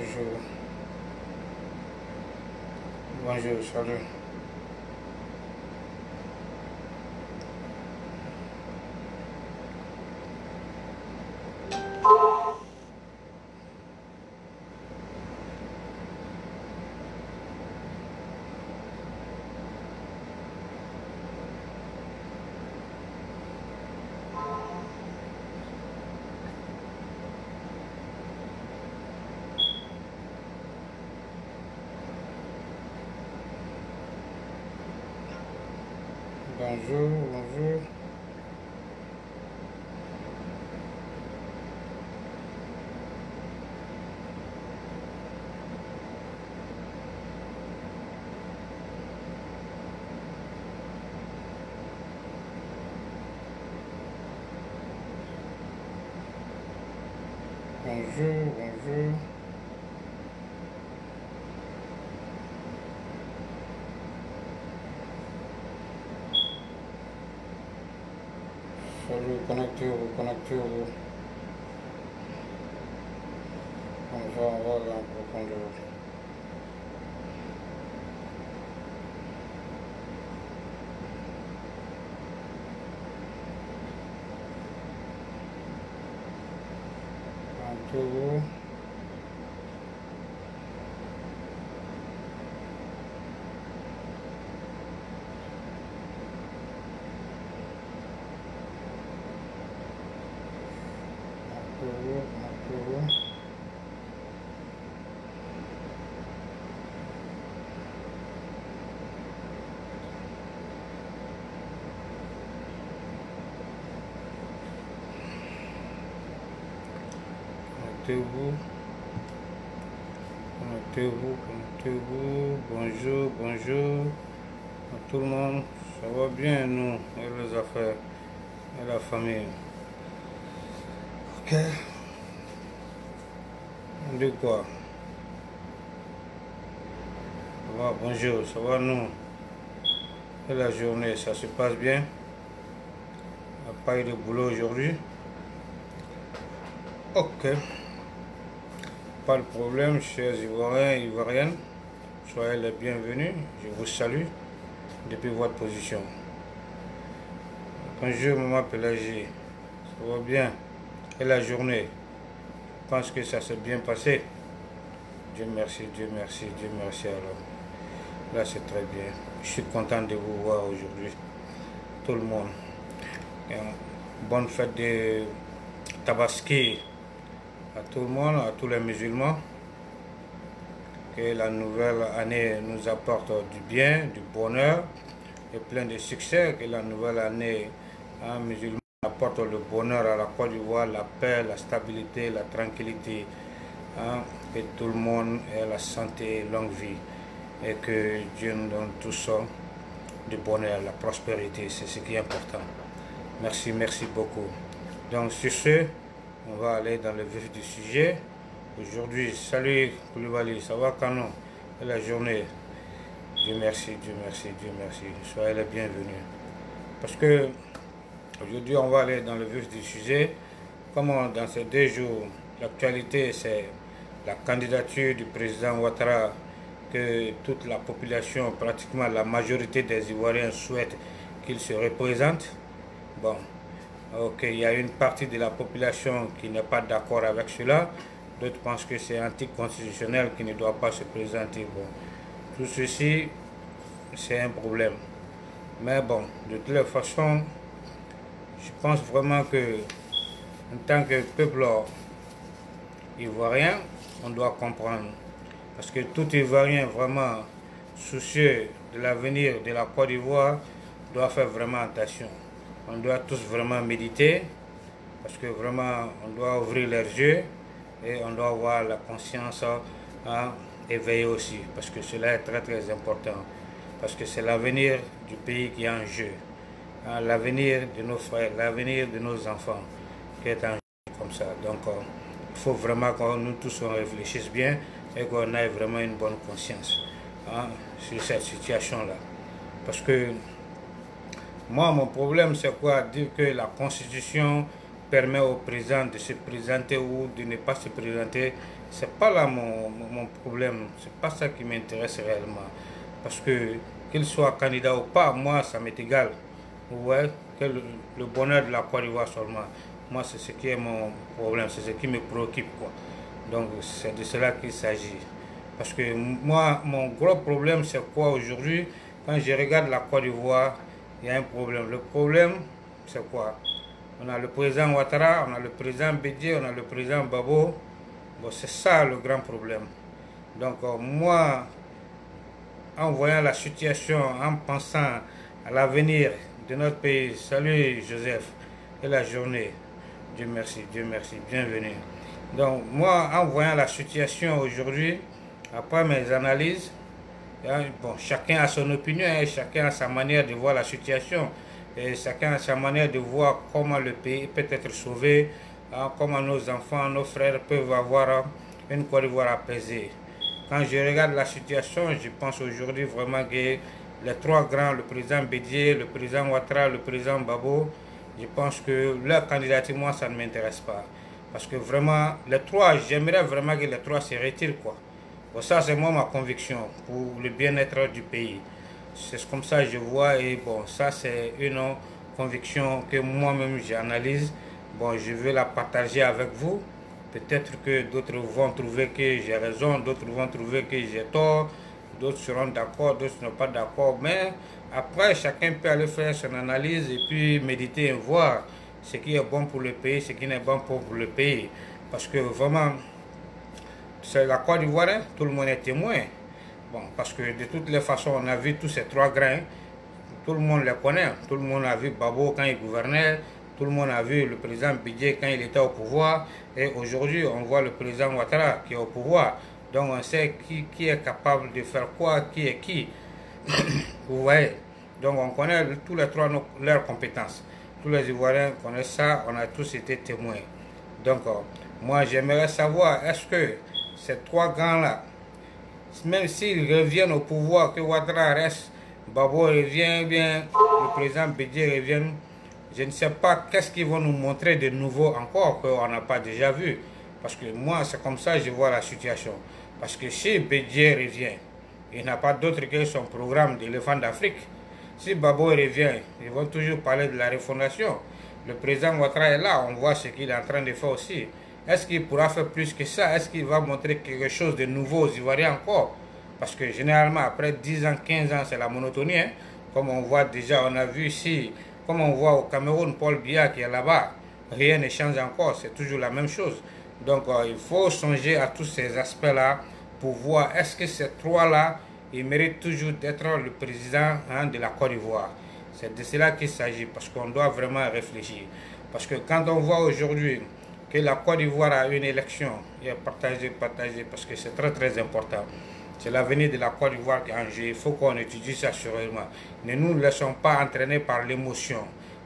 Bonjour. Bonjour, salut. Bonjour, bonjour. Bonjour, bonjour. Salut, connectez-vous, connectez-vous. Comme ça, on va aller en profondeur. Connectez-vous. Connectez-vous, connectez-vous. Connectez-vous. Connectez-vous, connectez-vous. Bonjour, bonjour à tout le monde. Ça va bien, nous, et les affaires, et la famille. Ok. On dit quoi? Ça va, bonjour, ça va, nous? Et la journée, ça se passe bien? Il n'y a pas eu de boulot aujourd'hui? Ok. Pas de problème, chers Ivoiriens et Ivoiriennes. Soyez les bienvenus. Je vous salue depuis votre position. Bonjour, maman Pélagie. Ça va bien? Et la journée? Je pense que ça s'est bien passé. Dieu merci, Dieu merci, Dieu merci alors. Là, c'est très bien. Je suis content de vous voir aujourd'hui. Tout le monde. Et bonne fête de Tabaski à tout le monde, à tous les musulmans. Que la nouvelle année nous apporte du bien, du bonheur et plein de succès. Que la nouvelle année musulmane apporte le bonheur à la Côte d'Ivoire, la paix, la stabilité, la tranquillité. Que tout le monde ait la santé et longue vie. Et que Dieu nous donne tout ça, du bonheur, la prospérité. C'est ce qui est important. Merci, merci beaucoup. Donc sur ce, on va aller dans le vif du sujet. Aujourd'hui, salut Koulibaly, ça va Canon? Et la journée? Dieu merci, Dieu merci, Dieu merci. Soyez les bienvenus. Parce que aujourd'hui, on va aller dans le vif du sujet. Comment dans ces 2 jours, l'actualité, c'est la candidature du président Ouattara que toute la population, pratiquement la majorité des Ivoiriens souhaitent qu'il se représente. Bon, ok, il y a une partie de la population qui n'est pas d'accord avec cela. D'autres pensent que c'est anticonstitutionnel, qui ne doit pas se présenter. Bon, tout ceci, c'est un problème. Mais bon, de toutes les façons, je pense vraiment que, en tant que peuple ivoirien, on doit comprendre. Parce que tout Ivoirien vraiment soucieux de l'avenir de la Côte d'Ivoire doit faire vraiment attention. On doit tous vraiment méditer, parce que vraiment, on doit ouvrir leurs yeux et on doit avoir la conscience éveillée aussi, parce que cela est très très important, parce que c'est l'avenir du pays qui est en jeu, l'avenir de nos frères, l'avenir de nos enfants qui est en jeu comme ça. Donc, il faut vraiment que nous tous on réfléchisse bien et qu'on ait vraiment une bonne conscience sur cette situation-là. Parce que moi, mon problème, c'est quoi? Dire que la Constitution permet au président de se présenter ou de ne pas se présenter, c'est pas là mon problème. C'est pas ça qui m'intéresse réellement. Parce que qu'il soit candidat ou pas, moi, ça m'est égal. Ouais, que le bonheur de la Côte d'Ivoire seulement. Moi, c'est ce qui est mon problème, c'est ce qui me préoccupe, quoi. Donc, c'est de cela qu'il s'agit. Parce que moi, mon gros problème, c'est quoi aujourd'hui? Quand je regarde la Côte d'Ivoire, il y a un problème. Le problème, c'est quoi? On a le président Ouattara, on a le président Bédié, on a le président Babo. Bon, c'est ça le grand problème. Donc, moi, en voyant la situation, en pensant à l'avenir de notre pays, salut Joseph, et la journée, Dieu merci, bienvenue. Donc, moi, en voyant la situation aujourd'hui, après mes analyses, bon, chacun a son opinion, chacun a sa manière de voir la situation, et chacun a sa manière de voir comment le pays peut être sauvé, comment nos enfants, nos frères peuvent avoir une Côte d'Ivoire apaisée. Quand je regarde la situation, je pense aujourd'hui vraiment que les trois grands, le président Bédié, le président Ouattara, le président Babo, je pense que leur candidature, moi, ça ne m'intéresse pas. Parce que vraiment, les trois, j'aimerais vraiment que les trois se retirent, quoi. Bon, ça, c'est moi ma conviction pour le bien-être du pays. C'est comme ça que je vois, et bon, ça, c'est une conviction que moi-même j'analyse. Bon, je veux la partager avec vous. Peut-être que d'autres vont trouver que j'ai raison, d'autres vont trouver que j'ai tort, d'autres seront d'accord, d'autres ne seront pas d'accord. Mais après, chacun peut aller faire son analyse et puis méditer et voir ce qui est bon pour le pays, ce qui n'est pas bon pour le pays. Parce que vraiment, c'est la Côte d'Ivoire, hein, tout le monde est témoin. Bon, parce que de toutes les façons, on a vu tous ces trois grains, tout le monde les connaît. Tout le monde a vu Babo quand il gouvernait, tout le monde a vu le président Bédié quand il était au pouvoir. Et aujourd'hui, on voit le président Ouattara qui est au pouvoir. Donc on sait qui est capable de faire quoi, qui est qui. Vous voyez. Donc on connaît tous les trois leurs compétences. Tous les Ivoiriens connaissent ça, on a tous été témoins. Donc moi j'aimerais savoir, est-ce que ces trois grands-là, même s'ils reviennent au pouvoir, que Ouattara reste, Babo revient, bien le président Bédié revient, je ne sais pas qu'est-ce qu'ils vont nous montrer de nouveau encore qu'on n'a pas déjà vu. Parce que moi, c'est comme ça que je vois la situation. Parce que si Bédié revient, il n'a pas d'autre que son programme d'éléphant d'Afrique. Si Babo revient, ils vont toujours parler de la refondation. Le président Ouattara est là, on voit ce qu'il est en train de faire aussi. Est-ce qu'il pourra faire plus que ça? Est-ce qu'il va montrer quelque chose de nouveau aux Ivoiriens encore? Parce que généralement, après 10 ans, 15 ans, c'est la monotonie. Hein? Comme on voit déjà, on a vu ici, comme on voit au Cameroun, Paul Biya qui est là-bas, rien ne change encore, c'est toujours la même chose. Donc il faut songer à tous ces aspects-là pour voir est-ce que ces trois-là, ils méritent toujours d'être le président de la Côte d'Ivoire. C'est de cela qu'il s'agit, parce qu'on doit vraiment réfléchir. Parce que quand on voit aujourd'hui que la Côte d'Ivoire a une élection, et partagé, parce que c'est très très important. C'est l'avenir de la Côte d'Ivoire qui est en jeu. Il faut qu'on étudie ça sérieusement. Ne nous laissons pas entraîner par l'émotion.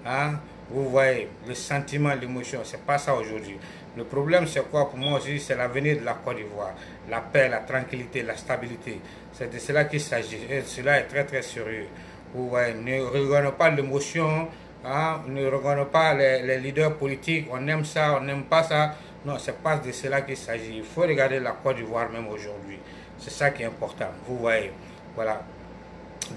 Hein? Vous voyez, le sentiment, l'émotion, c'est pas ça aujourd'hui. Le problème, c'est quoi pour moi aussi? C'est l'avenir de la Côte d'Ivoire. La paix, la tranquillité, la stabilité. C'est de cela qu'il s'agit. Et cela est très très sérieux. Vous voyez, ne regardons pas l'émotion. Hein? Ne regardons pas les leaders politiques. On aime ça, on n'aime pas ça. Non, c'est pas de cela qu'il s'agit. Il faut regarder la Côte d'Ivoire même aujourd'hui. C'est ça qui est important, vous voyez. Voilà.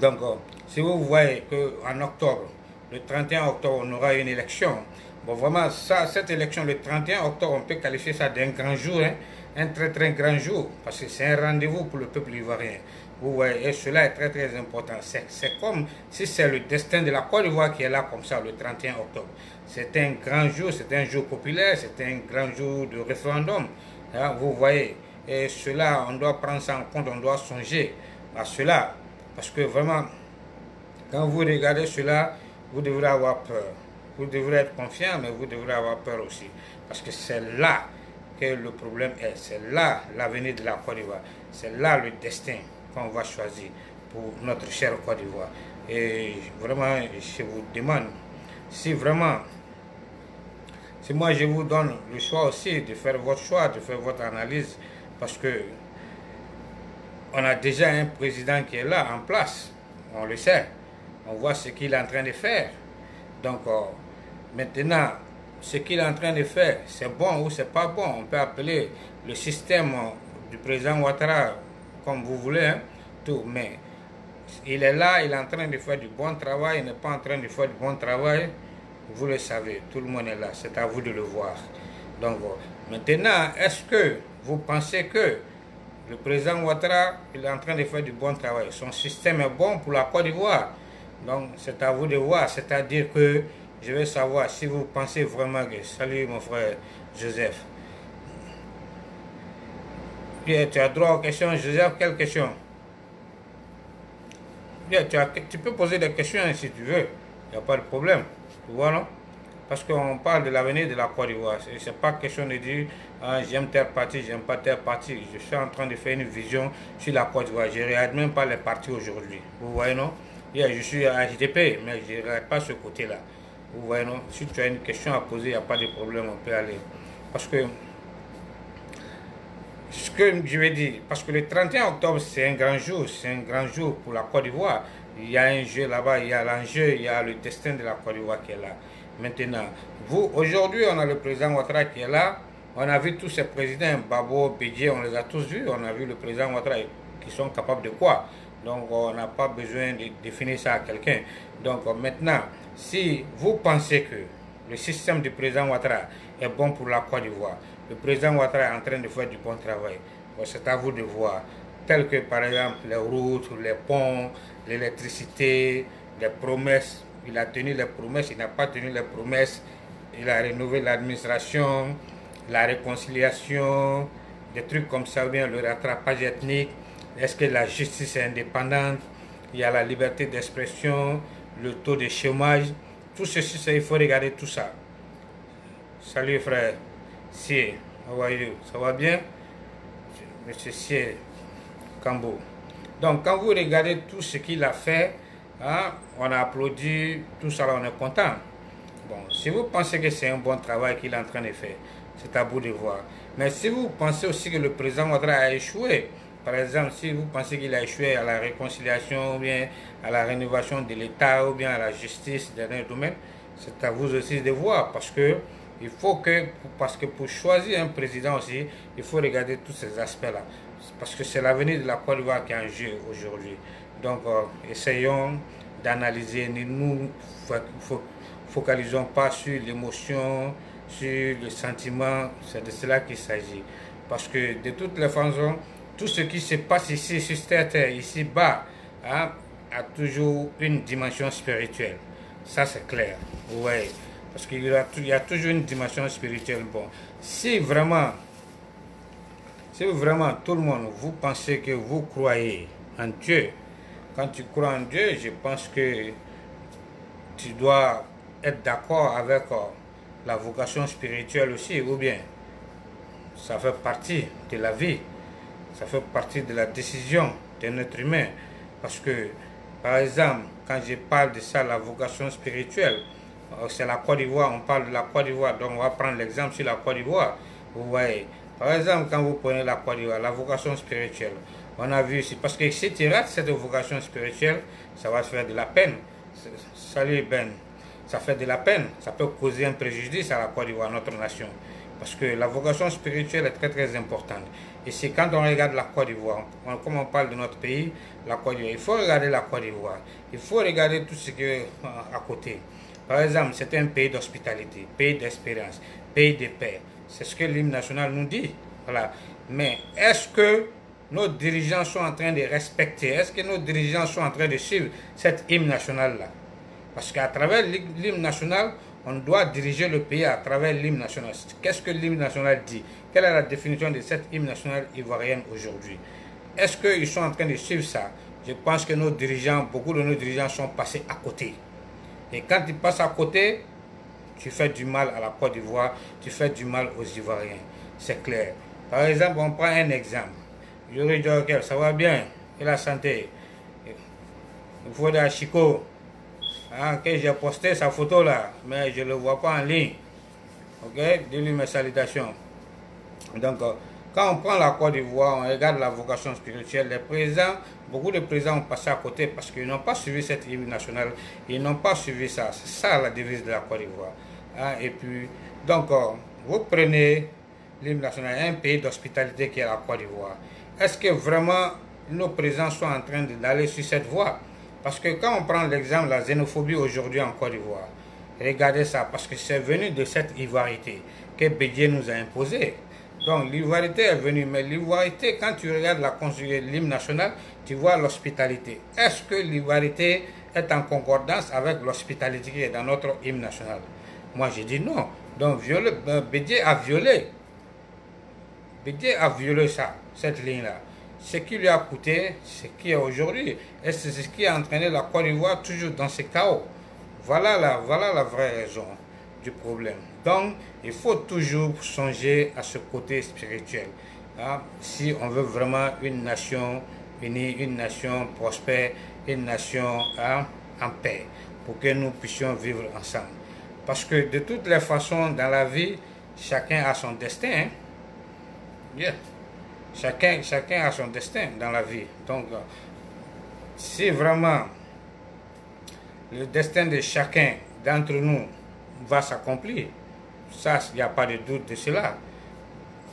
Donc, si vous voyez qu'en octobre, le 31 octobre, on aura une élection, bon, vraiment, ça, cette élection, le 31 octobre, on peut qualifier ça d'un grand jour, hein, un très très grand jour, parce que c'est un rendez-vous pour le peuple ivoirien. Vous voyez, et cela est très très important. C'est comme si c'est le destin de la Côte d'Ivoire qui est là comme ça, le 31 octobre. C'est un grand jour, c'est un jour populaire, c'est un grand jour de référendum. Hein, vous voyez. Et cela, on doit prendre ça en compte, on doit songer à cela. Parce que vraiment, quand vous regardez cela, vous devrez avoir peur. Vous devrez être confiant, mais vous devrez avoir peur aussi. Parce que c'est là que le problème est. C'est là l'avenir de la Côte d'Ivoire. C'est là le destin qu'on va choisir pour notre chère Côte d'Ivoire. Et vraiment, je vous demande, si vraiment, si moi je vous donne le choix aussi de faire votre choix, de faire votre analyse, parce que on a déjà un président qui est là, en place. On le sait. On voit ce qu'il est en train de faire. Donc, maintenant, ce qu'il est en train de faire, c'est bon ou c'est pas bon. On peut appeler le système du président Ouattara, comme vous voulez, hein, tout, mais il est là, il est en train de faire du bon travail, il n'est pas en train de faire du bon travail, vous le savez, tout le monde est là, c'est à vous de le voir. Donc maintenant, est-ce que vous pensez que le président Ouattara, il est en train de faire du bon travail, son système est bon pour la Côte d'Ivoire? Donc c'est à vous de voir, c'est-à-dire que je vais savoir si vous pensez vraiment que... Salut mon frère Joseph. Bien, tu as droit aux questions. Joseph, quelle question? Bien, tu peux poser des questions si tu veux, il n'y a pas de problème, tu vois, non? Parce qu'on parle de l'avenir de la Côte d'Ivoire. Ce n'est pas question de dire ah, j'aime tel parti, j'aime pas tel parti. Je suis en train de faire une vision sur la Côte d'Ivoire. Je ne regarde même pas les partis aujourd'hui. Vous voyez, non? Yeah, je suis à HDP, mais je ne regarde pas ce côté-là. Vous voyez, non? Si tu as une question à poser, il n'y a pas de problème, on peut aller. Parce que ce que je vais dire, parce que le 31 octobre, c'est un grand jour pour la Côte d'Ivoire. Il y a un jeu là-bas, il y a l'enjeu, il y a le destin de la Côte d'Ivoire qui est là. Maintenant, vous, aujourd'hui, on a le président Ouattara qui est là. On a vu tous ces présidents, Babo, Bédié, on les a tous vus. On a vu le président Ouattara qui sont capables de quoi. Donc, on n'a pas besoin de définir ça à quelqu'un. Donc, maintenant, si vous pensez que le système du président Ouattara est bon pour la Côte d'Ivoire, le président Ouattara est en train de faire du bon travail, c'est à vous de voir. Tels que, par exemple, les routes, les ponts, l'électricité, les promesses. Il a tenu les promesses, il n'a pas tenu les promesses. Il a rénové l'administration, la réconciliation, des trucs comme ça, ou bien le rattrapage ethnique. Est-ce que la justice est indépendante? Il y a la liberté d'expression, le taux de chômage. Tout ceci, il faut regarder tout ça. Salut frère. Sie, how are you? Ça va bien? Monsieur Sie Kambo. Donc, quand vous regardez tout ce qu'il a fait, hein, on a applaudi, tout ça, là, on est content. Bon, si vous pensez que c'est un bon travail qu'il est en train de faire, c'est à vous de voir. Mais si vous pensez aussi que le président Ouattara a échoué, par exemple, si vous pensez qu'il a échoué à la réconciliation, ou bien à la rénovation de l'État, ou bien à la justice dans un domaine, c'est à vous aussi de voir, parce que pour choisir un président aussi, il faut regarder tous ces aspects-là. Parce que c'est l'avenir de la Côte d'Ivoire qui est en jeu aujourd'hui. Donc, essayons d'analyser. Ne nous focalisons pas sur l'émotion, sur le sentiment. C'est de cela qu'il s'agit. Parce que de toutes les façons, tout ce qui se passe ici, sur cette terre, ici-bas, hein, a toujours une dimension spirituelle. Ça, c'est clair. Ouais. Parce qu'il y a toujours une dimension spirituelle. Bon, si vraiment tout le monde, vous pensez que vous croyez en Dieu, quand tu crois en Dieu, je pense que tu dois être d'accord avec la vocation spirituelle aussi, ou bien ça fait partie de la vie, ça fait partie de la décision d'un être humain. Parce que, par exemple, quand je parle de ça, la vocation spirituelle, c'est la Côte d'Ivoire, on parle de la Côte d'Ivoire, donc on va prendre l'exemple sur la Côte d'Ivoire. Vous voyez, par exemple, quand vous prenez la Côte d'Ivoire, la vocation spirituelle, on a vu ici, parce que si tu rates cette vocation spirituelle, ça va se faire de la peine. Salut Ben, ça fait de la peine, ça peut causer un préjudice à la Côte d'Ivoire, notre nation. Parce que la vocation spirituelle est très très importante. Et c'est quand on regarde la Côte d'Ivoire, comme on parle de notre pays, la Côte d'Ivoire, il faut regarder la Côte d'Ivoire. Il faut regarder tout ce qui est à côté. Par exemple, c'est un pays d'hospitalité, pays d'espérance, pays de paix. C'est ce que l'hymne national nous dit. Voilà. Mais est-ce que nos dirigeants sont en train de respecter, est-ce que nos dirigeants sont en train de suivre cette hymne nationale-là? Parce qu'à travers l'hymne national, on doit diriger le pays à travers l'hymne national. Qu'est-ce que l'hymne national dit? Quelle est la définition de cette hymne nationale ivoirienne aujourd'hui? Est-ce qu'ils sont en train de suivre ça? Je pense que nos dirigeants, beaucoup de nos dirigeants sont passés à côté. Et quand tu passes à côté, tu fais du mal à la Côte d'Ivoire, tu fais du mal aux Ivoiriens. C'est clair. Par exemple, on prend un exemple. Yuri Djokel, ça va bien? Et la santé? Il faut de Chico. Hein, que j'ai posté sa photo là, mais je ne le vois pas en ligne. Ok? Dis-lui mes salutations. Donc, quand on prend la Côte d'Ivoire, on regarde la vocation spirituelle, les présidents, beaucoup de présidents ont passé à côté parce qu'ils n'ont pas suivi cette hymne nationale, ils n'ont pas suivi ça. C'est ça la devise de la Côte d'Ivoire. Hein, et puis, donc, vous prenez l'hymne national, un pays d'hospitalité qui est la Côte d'Ivoire. Est-ce que vraiment nos présidents sont en train d'aller sur cette voie? Parce que quand on prend l'exemple de la xénophobie aujourd'hui en Côte d'Ivoire, regardez ça, parce que c'est venu de cette ivoirité que Bédié nous a imposée. Donc l'ivoirité est venue, mais l'ivoirité, quand tu regardes la construction de l'hymne national, tu vois l'hospitalité. Est-ce que l'ivoirité est en concordance avec l'hospitalité qui est dans notre hymne national? Moi je dis non. Donc Bédié a violé. Bédié a violé ça, cette ligne-là. Ce qui lui a coûté, ce qui est aujourd'hui, et c'est ce qui a entraîné la Côte d'Ivoire toujours dans ce chaos. Voilà la vraie raison du problème. Donc, il faut toujours songer à ce côté spirituel. Hein, si on veut vraiment une nation unie, une nation prospère, une nation en paix, pour que nous puissions vivre ensemble. Parce que de toutes les façons, dans la vie, chacun a son destin. Hein? Yeah. Chacun a son destin dans la vie. Donc, si vraiment le destin de chacun d'entre nous va s'accomplir, ça, il n'y a pas de doute de cela.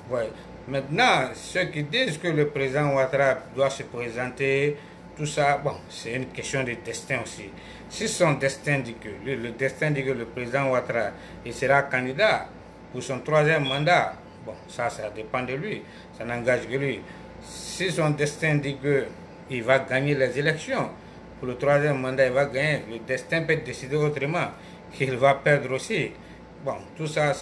Ouais. Maintenant, ceux qui disent que le président Ouattara doit se présenter, tout ça, bon, c'est une question de destin aussi. Si son destin dit que, le destin dit que le président Ouattara, il sera candidat pour son 3e mandat, bon, ça dépend de lui, ça n'engage que lui. Si son destin dit qu'il va gagner les élections, pour le 3e mandat, il va gagner, le destin peut décider autrement, qu'il va perdre aussi. Bon, tout ça,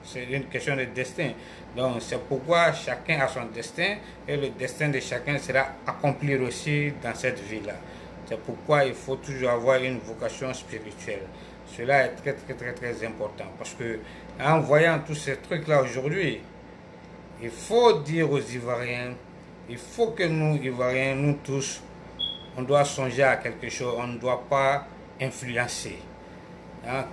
c'est une question de destin. Donc, c'est pourquoi chacun a son destin, et le destin de chacun sera accompli aussi dans cette vie-là. C'est pourquoi il faut toujours avoir une vocation spirituelle. Cela est très important, parce que en voyant tous ces trucs-là aujourd'hui, il faut dire aux Ivoiriens, il faut que nous, Ivoiriens, nous tous, on doit songer à quelque chose, on ne doit pas influencer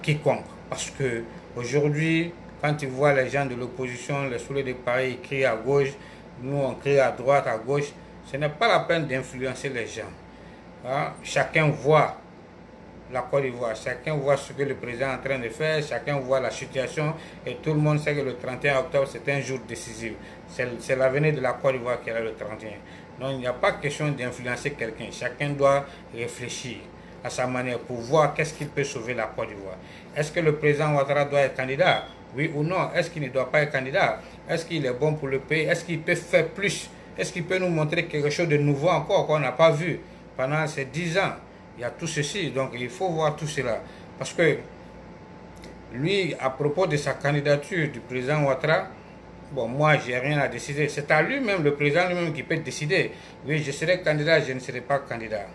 quiconque. Parce que aujourd'hui, quand tu vois les gens de l'opposition, les soulets de Paris crient à gauche, nous on crie à droite, à gauche, ce n'est pas la peine d'influencer les gens. Chacun voit la Côte d'Ivoire, chacun voit ce que le président est en train de faire, chacun voit la situation et tout le monde sait que le 31 octobre c'est un jour décisif. C'est l'avenir de la Côte d'Ivoire qui est là le 31. Donc il n'y a pas question d'influencer quelqu'un, chacun doit réfléchir à sa manière pour voir qu'est-ce qui peut sauver la Côte d'Ivoire. Est-ce que le président Ouattara doit être candidat? Oui ou non? Est-ce qu'il ne doit pas être candidat? Est-ce qu'il est bon pour le pays? Est-ce qu'il peut faire plus? Est-ce qu'il peut nous montrer quelque chose de nouveau encore qu'on n'a pas vu pendant ces 10 ans? Il y a tout ceci, donc il faut voir tout cela. Parce que lui, à propos de sa candidature du président Ouattara, bon, moi, j'ai rien à décider. C'est à lui-même, le président lui-même, qui peut décider. Oui, je serai candidat, je ne serai pas candidat.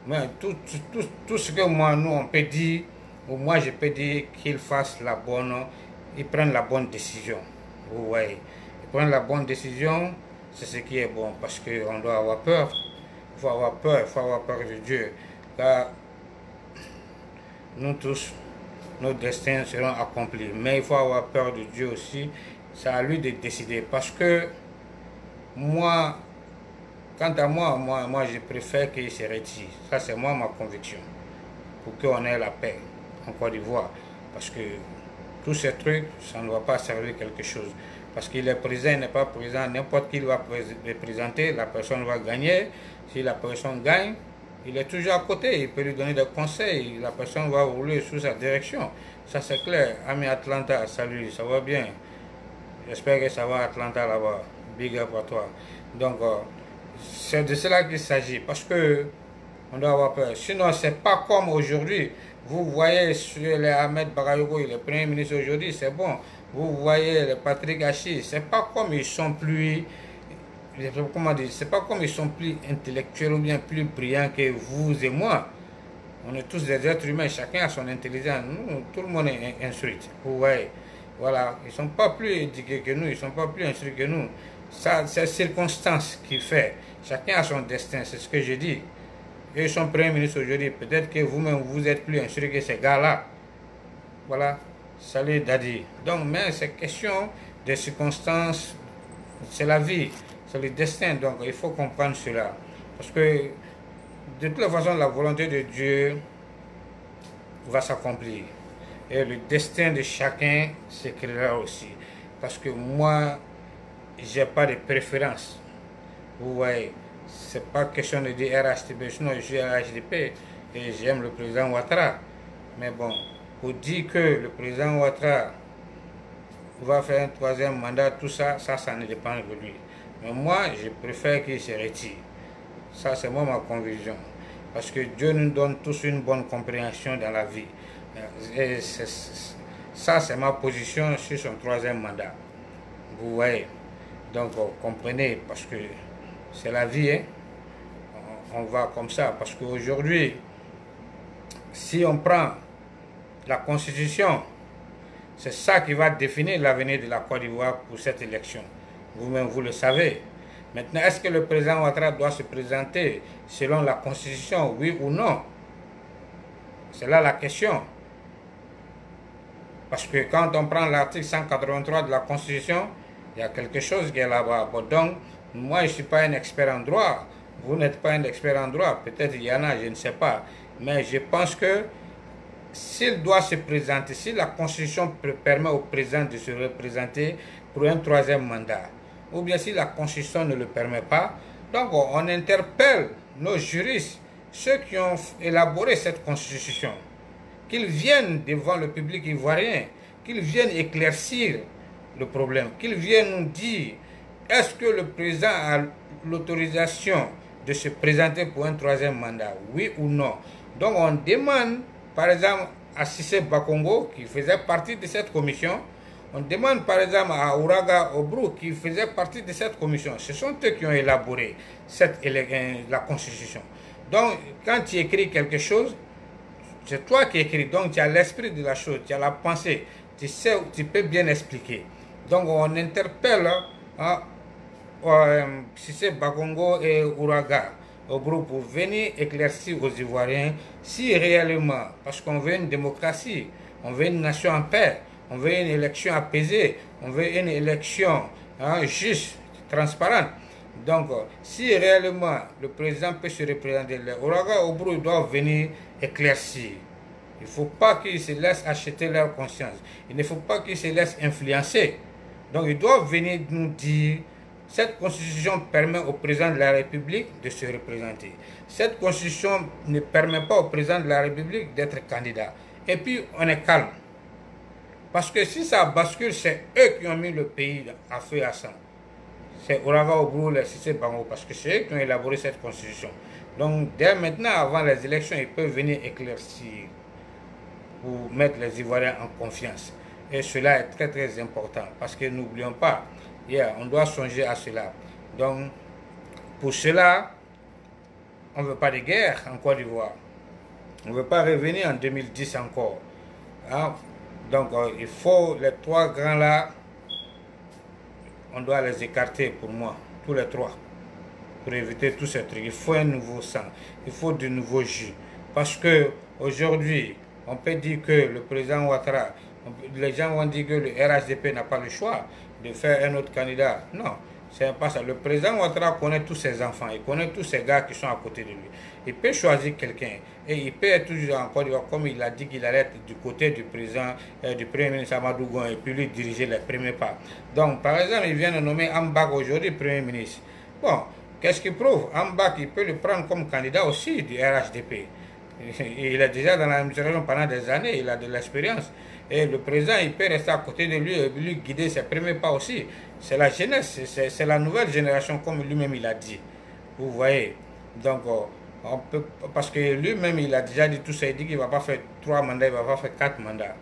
Mais tout ce que moi, nous, on peut dire, ou moi, je peux dire qu'il fasse la bonne, il prenne la bonne décision. Vous voyez, il prenne la bonne décision, c'est ce qui est bon, parce qu'on doit avoir peur. Il faut avoir peur de Dieu. Car nous tous, nos destins seront accomplis. Mais il faut avoir peur de Dieu aussi. C'est à lui de décider. Parce que moi, quant à moi, je préfère qu'il se retire. Ça, c'est moi ma conviction. Pour qu'on ait la paix en Côte d'Ivoire. Parce que tous ces trucs, ça ne va pas servir quelque chose. Parce qu'il est présent, il n'est pas présent. N'importe qui va représenter, la personne va gagner. Si la personne gagne, il est toujours à côté, il peut lui donner des conseils, la personne va rouler sous sa direction. Ça c'est clair. Ami Atlanta, salut, ça va bien? J'espère que ça va Atlanta là-bas. Big up à toi. Donc, c'est de cela qu'il s'agit, parce que on doit avoir peur. Sinon, c'est pas comme aujourd'hui. Vous voyez sur les Ahmed Barayogo, le Premier ministre aujourd'hui, c'est bon. Vous voyez les Patrick Hachi, c'est pas comme ils sont plus... Comment dire, c'est pas comme ils sont plus intellectuels ou bien plus brillants que vous et moi. On est tous des êtres humains, chacun a son intelligence. Nous, tout le monde est instruit. Vous voyez, voilà, ils sont pas plus éduqués que nous, ils sont pas plus instruits que nous. Ça, c'est circonstance qui fait. Chacun a son destin, c'est ce que je dis. Et ils sont Premier ministre aujourd'hui. Peut-être que vous-même vous êtes plus instruits que ces gars-là. Voilà. Salut Daddy. Donc, mais c'est question des circonstances, c'est la vie. C'est le destin, donc il faut comprendre cela. Parce que de toute façon, la volonté de Dieu va s'accomplir. Et le destin de chacun s'écrira aussi. parce que moi, j'ai pas de préférence. Vous voyez, c'est pas question de dire RHDP, sinon je suis RHDP et j'aime le président Ouattara. Mais bon, pour dire que le président Ouattara va faire un troisième mandat, tout ça, ça ne dépend de lui. Mais moi, je préfère qu'il se retire. Ça, c'est moi ma conviction. Parce que Dieu nous donne tous une bonne compréhension dans la vie. Et ça, c'est ma position sur son troisième mandat. Vous voyez. Donc, comprenez, parce que c'est la vie. Hein? On va comme ça. Parce qu'aujourd'hui, si on prend la Constitution, c'est ça qui va définir l'avenir de la Côte d'Ivoire pour cette élection. Vous-même, vous le savez. Maintenant, est-ce que le président Ouattara doit se présenter selon la Constitution, oui ou non? C'est là la question. Parce que quand on prend l'article 183 de la Constitution, il y a quelque chose qui est là-bas. Bon, donc, moi, je ne suis pas un expert en droit. Vous n'êtes pas un expert en droit. Peut-être il y en a, je ne sais pas. Mais je pense que s'il doit se présenter, si la Constitution permet au président de se représenter pour un troisième mandat, ou bien si la Constitution ne le permet pas, donc on interpelle nos juristes, ceux qui ont élaboré cette Constitution, qu'ils viennent devant le public ivoirien, qu'ils viennent éclaircir le problème, qu'ils viennent nous dire est-ce que le président a l'autorisation de se présenter pour un troisième mandat, oui ou non. Donc on demande, par exemple, à Cissé Bakongo, qui faisait partie de cette commission, on demande par exemple à Ouraga Obrou, qui faisait partie de cette commission. Ce sont eux qui ont élaboré la Constitution. Donc, quand tu écris quelque chose, c'est toi qui écris. Donc, tu as l'esprit de la chose, tu as la pensée, tu sais, tu peux bien expliquer. Donc, on interpelle Cissé Bakongo et Ouraga Obrou pour venir éclaircir aux Ivoiriens si réellement, parce qu'on veut une démocratie, on veut une nation en paix, on veut une élection apaisée, on veut une élection juste, transparente. Donc, si réellement le président peut se représenter, les Ouraga Obrou doivent venir éclaircir. Il ne faut pas qu'ils se laissent acheter leur conscience. Il ne faut pas qu'ils se laissent influencer. Donc, ils doivent venir nous dire cette constitution permet au président de la République de se représenter. Cette constitution ne permet pas au président de la République d'être candidat. Et puis, on est calme. Parce que si ça bascule, c'est eux qui ont mis le pays à feu et à sang. C'est Ouraga Obrou, les Cissé Bango, parce que c'est eux qui ont élaboré cette constitution. Donc, dès maintenant, avant les élections, ils peuvent venir éclaircir pour mettre les Ivoiriens en confiance. Et cela est très très important, parce que n'oublions pas, on doit songer à cela. Donc, pour cela, on ne veut pas de guerre en Côte d'Ivoire. On ne veut pas revenir en 2010 encore. Hein? Donc, il faut les trois grands là, on doit les écarter pour moi, tous les trois, pour éviter tous ces trucs. Il faut un nouveau sang, il faut de nouveaux jus. Parce que aujourd'hui, on peut dire que le président Ouattara, les gens vont dire que le RHDP n'a pas le choix de faire un autre candidat. Non, c'est pas ça. Le président Ouattara connaît tous ses enfants, il connaît tous ces gars qui sont à côté de lui. Il peut choisir quelqu'un et il peut être toujours en Côte d'Ivoire, comme il a dit qu'il allait être du côté du président, du premier ministre Amadou Gon, et puis lui diriger les premiers pas. Donc, par exemple, il vient de nommer Ambak aujourd'hui premier ministre. Bon, qu'est-ce qu'il prouve? Ambak, il peut le prendre comme candidat aussi du RHDP. Il est déjà dans l'administration pendant des années, il a de l'expérience. Et le président, il peut rester à côté de lui et lui guider ses premiers pas aussi. C'est la jeunesse, c'est la nouvelle génération, comme lui-même il a dit. Vous voyez. Donc, on peut, parce que lui-même, il a déjà dit tout ça. Il dit qu'il ne va pas faire 3 mandats, il va pas faire 4 mandats.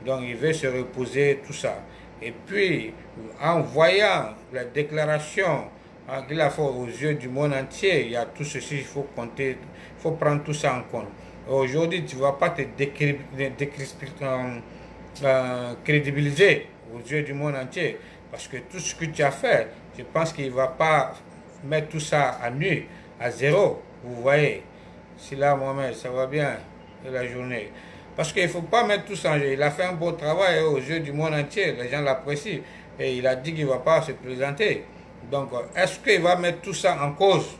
Donc, il veut se reposer, tout ça. Et puis, en voyant la déclaration qu'il a fait aux yeux du monde entier, il y a tout ceci, il faut compter, il faut prendre tout ça en compte. Aujourd'hui, tu ne vas pas te crédibiliser aux yeux du monde entier, parce que tout ce que tu as fait, je pense qu'il ne va pas mettre tout ça à nu, à zéro. Vous voyez, si là, Mohamed, ça va bien de la journée. Parce qu'il ne faut pas mettre tout ça en jeu. Il a fait un beau travail aux yeux du monde entier, les gens l'apprécient. Et il a dit qu'il ne va pas se présenter. Donc, est-ce qu'il va mettre tout ça en cause?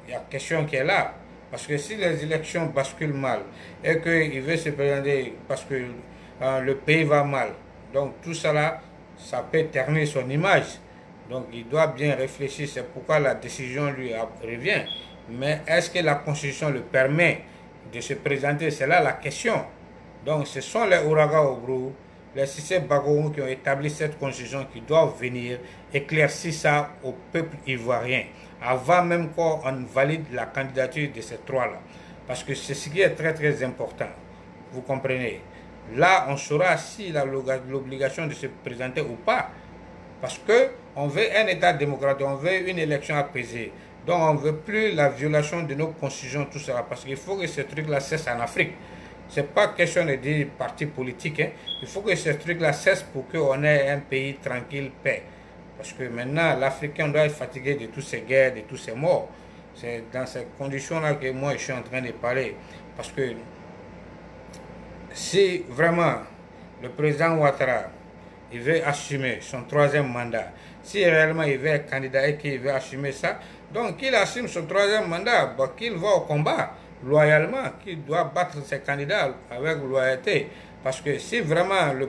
Il y a une question qui est là. Parce que si les élections basculent mal et qu'il veut se présenter parce que le pays va mal, donc tout ça là, ça peut ternir son image. Donc il doit bien réfléchir, c'est pourquoi la décision lui revient. Mais est-ce que la Constitution le permet de se présenter? C'est là la question. Donc ce sont les Ouraga Obrou, les Cissé Bagou qui ont établi cette Constitution qui doivent venir éclaircir ça au peuple ivoirien, avant même qu'on valide la candidature de ces trois-là. Parce que c'est ce qui est très très important. Vous comprenez? Là, on saura s'il a l'obligation de se présenter ou pas. Parce qu'on veut un État démocratique, on veut une élection apaisée. Donc on ne veut plus la violation de nos constitutions, tout ça. Parce qu'il faut que ce truc-là cesse en Afrique. Ce n'est pas question de dire parti politique. Hein. Il faut que ce truc-là cesse pour qu'on ait un pays tranquille, paix. Parce que maintenant, l'Africain doit être fatigué de toutes ces guerres, de tous ces morts. C'est dans ces conditions-là que moi, je suis en train de parler. Parce que si vraiment le président Ouattara, il veut assumer son troisième mandat, si réellement il veut être candidat et qu'il veut assumer ça, donc qu'il assume son troisième mandat, qu'il va au combat loyalement, qu'il doit battre ses candidats avec loyauté. Parce que si vraiment le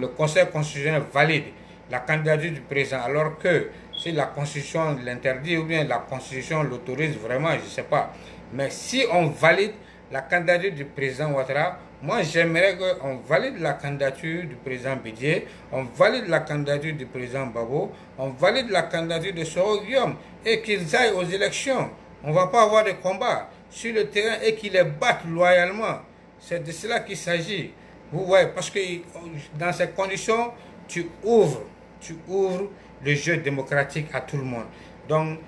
Conseil constitutionnel valide la candidature du président, alors que si la Constitution l'interdit ou bien la Constitution l'autorise vraiment, je ne sais pas. Mais si on valide la candidature du président Ouattara, moi j'aimerais qu'on valide la candidature du président Bédié, on valide la candidature du président Babo, on valide la candidature de Soro Guillaume et qu'ils aillent aux élections. On ne va pas avoir de combat sur le terrain et qu'ils les battent loyalement. C'est de cela qu'il s'agit. Vous voyez, parce que dans ces conditions, tu ouvres le jeu démocratique à tout le monde. Donc,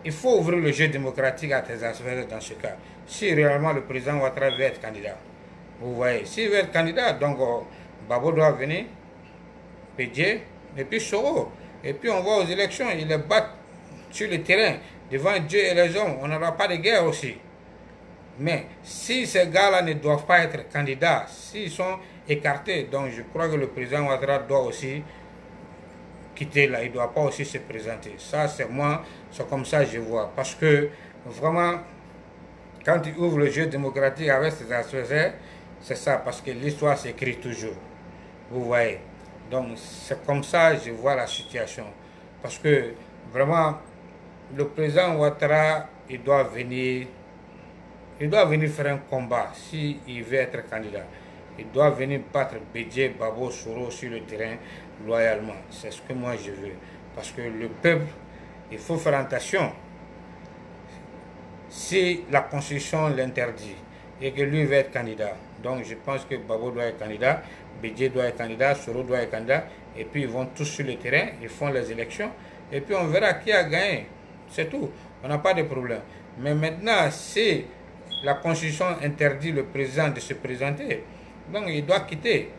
il faut ouvrir le jeu démocratique à tes adversaires dans ce cas. Si réellement le président Ouattara veut être candidat, vous voyez, s'il veut être candidat, donc Babo doit venir, Pédié, et puis Soro. Et puis on va aux élections, ils les battent sur le terrain, devant Dieu et les hommes. On n'aura pas de guerre aussi. Mais si ces gars-là ne doivent pas être candidats, s'ils sont écartés, donc je crois que le président Ouattara doit aussi quitter là, il ne doit pas aussi se présenter. Ça, c'est moi, c'est comme ça que je vois. Parce que vraiment, quand il ouvre le jeu démocratique avec ses adversaires, c'est ça, parce que l'histoire s'écrit toujours. Vous voyez. Donc, c'est comme ça que je vois la situation. Parce que vraiment, le président Ouattara, il doit venir faire un combat s'il veut être candidat. Il doit venir battre Bédié, Babo, Soro sur le terrain loyalement. C'est ce que moi je veux. Parce que le peuple, il faut faire attention. Si la Constitution l'interdit et que lui veut être candidat, donc je pense que Babo doit être candidat, Bédié doit être candidat, Soro doit être candidat, et puis ils vont tous sur le terrain, ils font les élections, et puis on verra qui a gagné. C'est tout. On n'a pas de problème. Mais maintenant, si la Constitution interdit le président de se présenter, donc il doit quitter.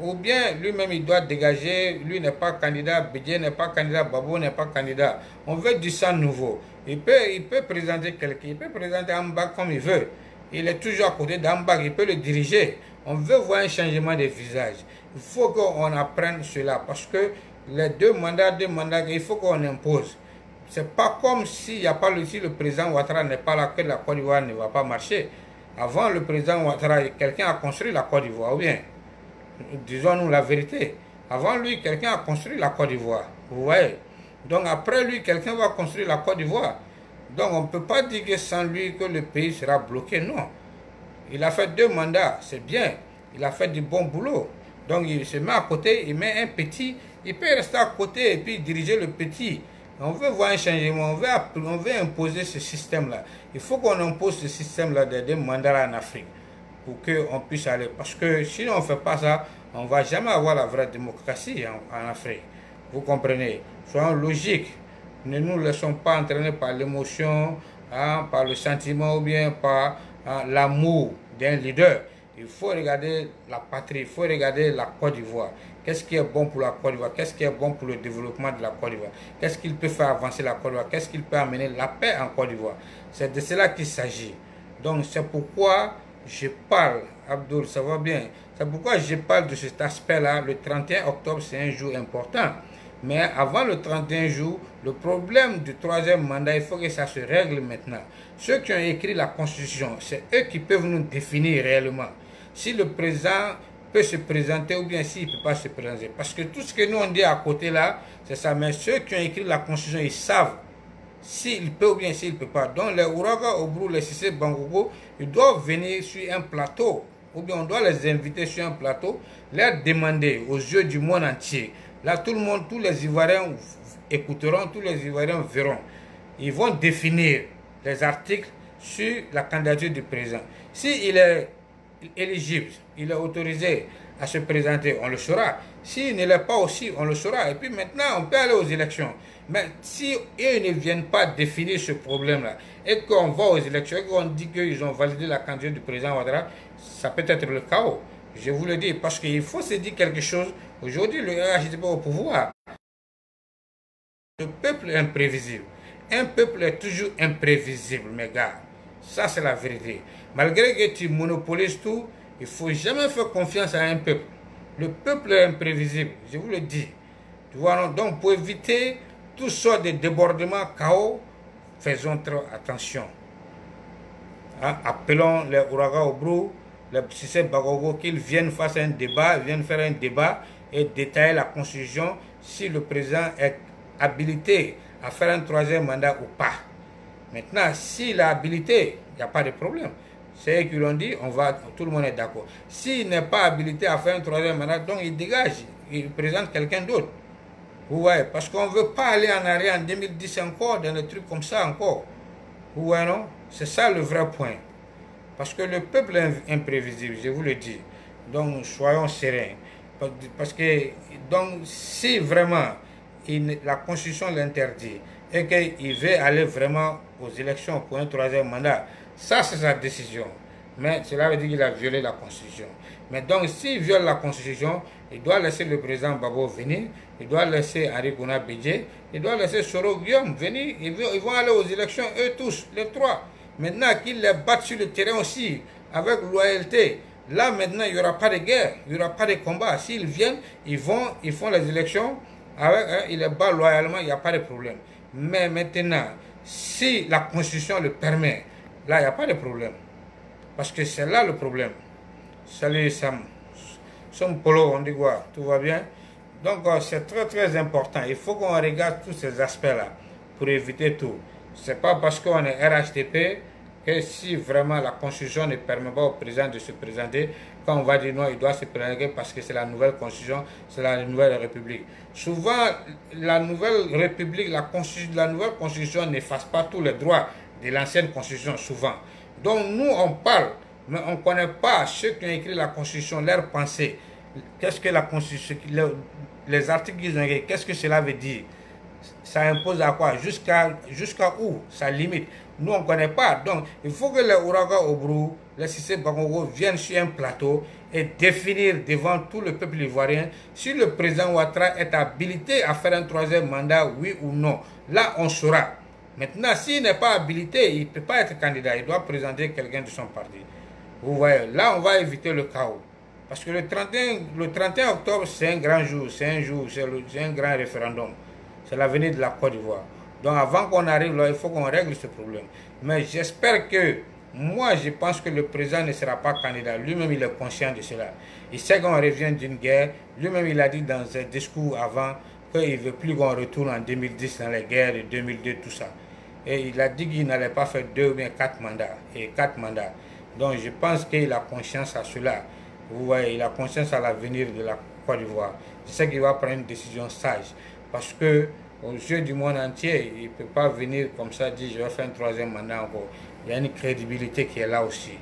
Ou bien lui-même il doit dégager, lui n'est pas candidat, Bédié n'est pas candidat, Babo n'est pas candidat. On veut du sang nouveau. Il peut présenter quelqu'un, il peut présenter Ambak comme il veut. Il est toujours à côté d'Ambak, il peut le diriger. On veut voir un changement de visage. Il faut qu'on apprenne cela parce que les deux mandats, il faut qu'on impose. C'est pas comme s'il n'y a pas si le président Ouattara n'est pas là que la Côte d'Ivoire ne va pas marcher. Avant le président Ouattara, quelqu'un a construit la Côte d'Ivoire, ou bien, disons-nous la vérité. Avant lui, quelqu'un a construit la Côte d'Ivoire. Vous voyez. Donc après lui, quelqu'un va construire la Côte d'Ivoire. Donc on ne peut pas dire que sans lui que le pays sera bloqué. Non. Il a fait 2 mandats, c'est bien. Il a fait du bon boulot. Donc il se met à côté, il met un petit. Il peut rester à côté et puis diriger le petit. On veut voir un changement, on veut imposer ce système-là. Il faut qu'on impose ce système-là des mandats en Afrique pour qu'on puisse aller. Parce que sinon on ne fait pas ça, on ne va jamais avoir la vraie démocratie en Afrique. Vous comprenez? Soyons logiques. Ne nous laissons pas entraîner par l'émotion, hein, par le sentiment ou bien par l'amour d'un leader. Il faut regarder la patrie, il faut regarder la Côte d'Ivoire. Qu'est-ce qui est bon pour la Côte d'Ivoire? Qu'est-ce qui est bon pour le développement de la Côte d'Ivoire? Qu'est-ce qu'il peut faire avancer la Côte d'Ivoire? Qu'est-ce qu'il peut amener la paix en Côte d'Ivoire? C'est de cela qu'il s'agit. Donc c'est pourquoi je parle, Abdoul, ça va bien. C'est pourquoi je parle de cet aspect-là. Le 31 octobre, c'est un jour important. Mais avant le 31 jour, le problème du 3e mandat, il faut que ça se règle maintenant. Ceux qui ont écrit la Constitution, c'est eux qui peuvent nous définir réellement. Si le président peut se présenter ou bien s'il ne peut pas se présenter. Parce que tout ce que nous on dit à côté là, c'est ça. Mais ceux qui ont écrit la Constitution, ils savent s'il peut ou bien s'il ne peut pas. Donc les Ouraga Obrou, les Cissé Bangogo, ils doivent venir sur un plateau. Ou bien on doit les inviter sur un plateau, leur demander aux yeux du monde entier. Là, tout le monde, tous les Ivoiriens écouteront, tous les Ivoiriens verront. Ils vont définir les articles sur la candidature du président. S'il est éligible, il est autorisé à se présenter, on le saura. S'il ne l'est pas aussi, on le saura. Et puis maintenant, on peut aller aux élections. Mais si eux ne viennent pas définir ce problème-là, et qu'on va aux élections, et qu'on dit qu'ils ont validé la candidature du président Ouattara, ça peut être le chaos. Je vous le dis, parce qu'il faut se dire quelque chose. Aujourd'hui, le RHDP au pouvoir. Le peuple est imprévisible. Un peuple est toujours imprévisible, mes gars. Ça, c'est la vérité. Malgré que tu monopolises tout, il ne faut jamais faire confiance à un peuple. Le peuple est imprévisible, je vous le dis. Tu vois, donc, pour éviter toutes sortes de débordements, chaos, faisons très attention. Hein? Appelons les Ouraga Obrou, les Cissé Bagogo, qu'ils viennent faire un débat, et détailler la Constitution si le président est habilité à faire un troisième mandat ou pas. Maintenant, s'il a habilité, il n'y a pas de problème. C'est eux qui l'ont dit, tout le monde est d'accord. S'il n'est pas habilité à faire un troisième mandat, donc il dégage, il présente quelqu'un d'autre. Vous voyez, parce qu'on ne veut pas aller en arrière en 2010 encore, dans des trucs comme ça encore. Vous voyez, non? C'est ça le vrai point. Parce que le peuple est imprévisible, je vous le dis. Donc, soyons sereins. Parce que, donc, si vraiment la Constitution l'interdit et qu'il veut aller vraiment aux élections pour un troisième mandat, ça c'est sa décision. Mais cela veut dire qu'il a violé la Constitution. Mais donc, s'il viole la Constitution, il doit laisser le président Babo venir, il doit laisser Henri Kouna Bédié, il doit laisser Soro Guillaume venir, ils vont aller aux élections, eux tous, les trois. Maintenant qu'ils les battent sur le terrain aussi, avec loyauté, là maintenant il n'y aura pas de guerre, il n'y aura pas de combat. S'ils viennent, ils font les élections, ils les battent loyalement, il n'y a pas de problème. Mais maintenant, si la Constitution le permet, là il n'y a pas de problème. Parce que c'est là le problème. Salut Sam. Som Polo, on dit quoi? Tout va bien? Donc c'est très très important. Il faut qu'on regarde tous ces aspects-là pour éviter tout. C'est pas parce qu'on est RHDP que si vraiment la Constitution ne permet pas au président de se présenter, quand on va dire non, il doit se présenter parce que c'est la nouvelle Constitution, c'est la nouvelle République. Souvent, la nouvelle République, la nouvelle Constitution n'efface pas tous les droits de l'ancienne Constitution, souvent. Donc nous, on parle, mais on ne connaît pas ceux qui ont écrit la Constitution, leurs pensées. Qu'est-ce que la Constitution, les articles qu'ils ont écrits, qu'est-ce que cela veut dire? Ça impose à quoi? Jusqu'à où? Ça limite. Nous, on ne connaît pas. Donc, il faut que les Ouraga Obrou, les Cissé Bangogo viennent sur un plateau et définir devant tout le peuple ivoirien si le président Ouattara est habilité à faire un troisième mandat, oui ou non. Là, on saura. Maintenant, s'il n'est pas habilité, il ne peut pas être candidat. Il doit présenter quelqu'un de son parti. Vous voyez, là, on va éviter le chaos. Parce que le 31 octobre, c'est un grand jour. C'est un grand référendum. C'est l'avenir de la Côte d'Ivoire. Donc, avant qu'on arrive là, il faut qu'on règle ce problème. Mais j'espère que, moi, je pense que le président ne sera pas candidat. Lui-même, il est conscient de cela. Il sait qu'on revient d'une guerre. Lui-même, il a dit dans un discours avant qu'il ne veut plus qu'on retourne en 2010 dans les guerres de 2002, tout ça. Et il a dit qu'il n'allait pas faire 2 ou bien 4 mandats. Et 4 mandats. Donc je pense qu'il a conscience à cela. Vous voyez, il a conscience à l'avenir de la Côte d'Ivoire. Je sais qu'il va prendre une décision sage. Parce que aux yeux du monde entier, il ne peut pas venir comme ça dire je vais faire un troisième mandat encore. Il y a une crédibilité qui est là aussi.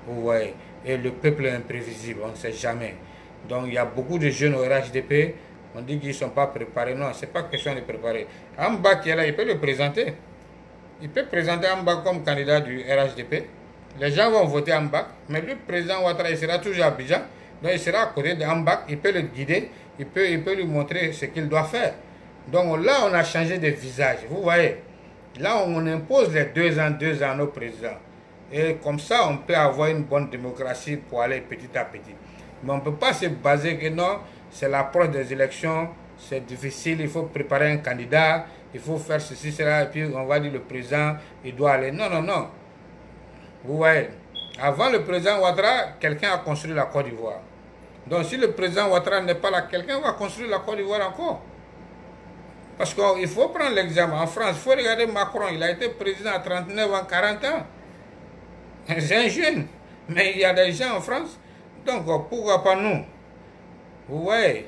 Vous voyez. Et le peuple est imprévisible, on ne sait jamais. Donc il y a beaucoup de jeunes au RHDP, on dit qu'ils ne sont pas préparés. Non, ce n'est pas question de préparer. Amba qui est là, il peut le présenter. Il peut présenter Amba comme candidat du RHDP. Les gens vont voter Amba, mais le président Ouattara, il sera toujours à Abidjan. Donc il sera à côté d'Amba, il peut le guider, il peut lui montrer ce qu'il doit faire. Donc là, on a changé de visage. Vous voyez, là, on impose les 2 ans aux présidents. Et comme ça, on peut avoir une bonne démocratie pour aller petit à petit. Mais on ne peut pas se baser que non, c'est l'approche des élections, c'est difficile, il faut préparer un candidat, il faut faire ceci, cela, et puis on va dire le président, il doit aller. Non, non, non. Vous voyez, avant le président Ouattara, quelqu'un a construit la Côte d'Ivoire. Donc si le président Ouattara n'est pas là, quelqu'un va construire la Côte d'Ivoire encore. Parce qu'il faut prendre l'exemple. En France, il faut regarder Macron. Il a été président à 39 ans, 40 ans. C'est un jeune. Mais il y a des gens en France. Donc pourquoi pas nous? Vous voyez?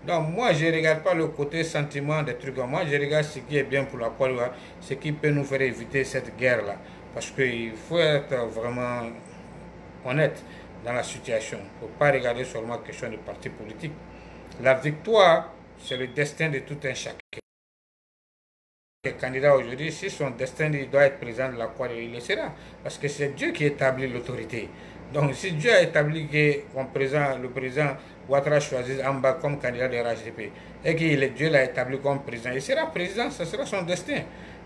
Donc moi je ne regarde pas le côté sentiment des trucs. Moi je regarde ce qui est bien pour la Côte d'Ivoire. Ce qui peut nous faire éviter cette guerre-là. Parce qu'il faut être vraiment honnête dans la situation. Il ne faut pas regarder seulement la question de parti politique. La victoire, c'est le destin de tout un chacun. Le candidat aujourd'hui, si son destin il doit être président de la Côte d'Ivoire, il le sera. Parce que c'est Dieu qui établit l'autorité. Donc si Dieu a établi que le président Ouattara choisit Amba comme candidat de RHDP et que Dieu l'a établi comme président, il sera président, ce sera son destin.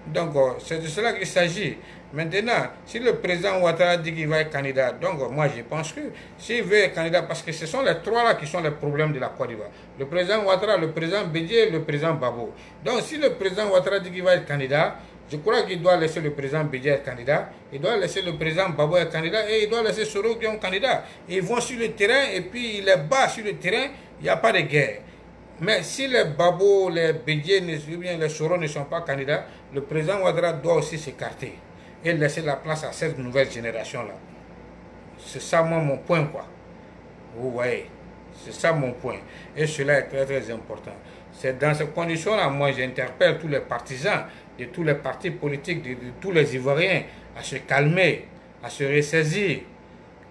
Donc c'est de cela qu'il s'agit. Maintenant, si le président Ouattara dit qu'il va être candidat, donc moi je pense que s'il veut être candidat, parce que ce sont les trois là qui sont les problèmes de la Côte d'Ivoire. Le président Ouattara, le président Bédié et le président Babo. Donc si le président Ouattara dit qu'il va être candidat, je crois qu'il doit laisser le président Bédié être candidat, il doit laisser le président Babo être candidat et il doit laisser Soro qui est candidat. Ils vont sur le terrain et puis il les bat sur le terrain, il n'y a pas de guerre. Mais si les Babo, les Bédié ou bien les Soro ne sont pas candidats, le président Ouattara doit aussi s'écarter et laisser la place à cette nouvelle génération-là. C'est ça, moi, mon point, quoi. Vous voyez, c'est ça mon point. Et cela est très, très important. C'est dans ces conditions-là, moi, j'interpelle tous les partisans de tous les partis politiques, de tous les Ivoiriens, à se calmer, à se ressaisir,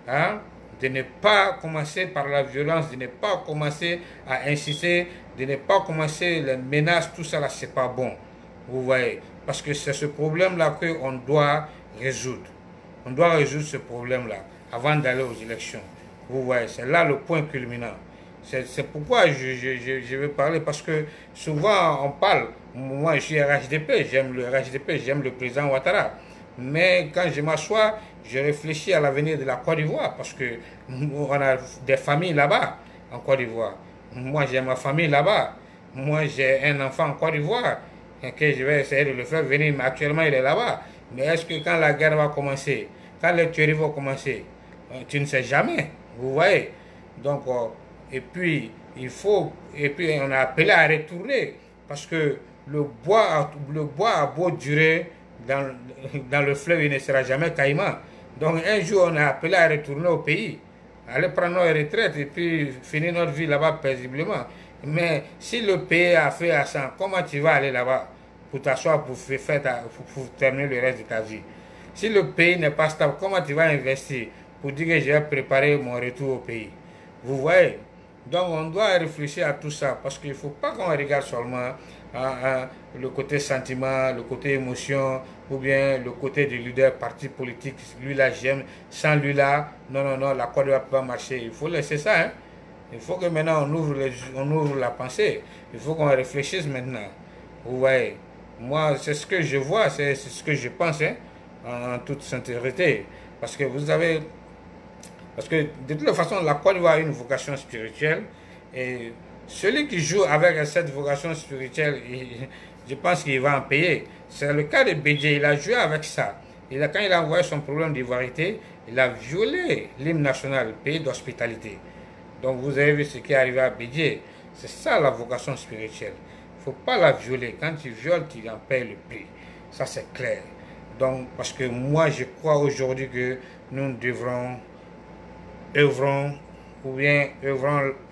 hein, de ne pas commencer par la violence, de ne pas commencer à insister, de ne pas commencer les menaces, tout ça là, c'est pas bon. Vous voyez, parce que c'est ce problème-là qu'on doit résoudre. On doit résoudre ce problème-là avant d'aller aux élections. Vous voyez, c'est là le point culminant. C'est pourquoi je vais parler, parce que souvent on parle, moi je suis RHDP, j'aime le RHDP, j'aime le président Ouattara. Mais quand je m'assois, je réfléchis à l'avenir de la Côte d'Ivoire, parce que on a des familles là-bas, en Côte d'Ivoire. Moi j'ai ma famille là-bas. Moi j'ai un enfant en Côte d'Ivoire, que je vais essayer de le faire venir, mais actuellement il est là-bas. Mais est-ce que quand la guerre va commencer, quand les tueries vont commencer, tu ne sais jamais, vous voyez. Donc, et puis on a appelé à retourner, parce que le bois a beau durer dans le fleuve, il ne sera jamais caïman. Donc un jour on a appelé à retourner au pays, aller prendre nos retraites et puis finir notre vie là-bas paisiblement. Mais si le pays a fait à 100, comment tu vas aller là-bas pour t'asseoir, pour terminer le reste de ta vie? Si le pays n'est pas stable, comment tu vas investir pour dire que je vais préparer mon retour au pays? Vous voyez? Donc on doit réfléchir à tout ça, parce qu'il ne faut pas qu'on regarde seulement le côté sentiment, le côté émotion, ou bien le côté du leader parti politique. Lui là j'aime, sans lui là, non, la Côte d'Ivoire ne peut pas marcher. Il faut laisser ça, hein. Il faut que maintenant on ouvre la pensée. Il faut qu'on réfléchisse maintenant. Vous voyez, moi c'est ce que je vois, c'est ce que je pense, hein, en toute sincérité. Parce que vous avez... Parce que de toute façon, la Côte d'Ivoire a une vocation spirituelle. Et celui qui joue avec cette vocation spirituelle, je pense qu'il va en payer. C'est le cas de Bédié, il a joué avec ça. Quand il a envoyé son problème d'ivoirité, il a violé l'hymne national, le pays d'hospitalité. Donc vous avez vu ce qui est arrivé à Bédié. C'est ça la vocation spirituelle. Il ne faut pas la violer. Quand tu violes, tu en payes le prix. Ça c'est clair. Donc, parce que moi je crois aujourd'hui que nous devrons œuvrons pour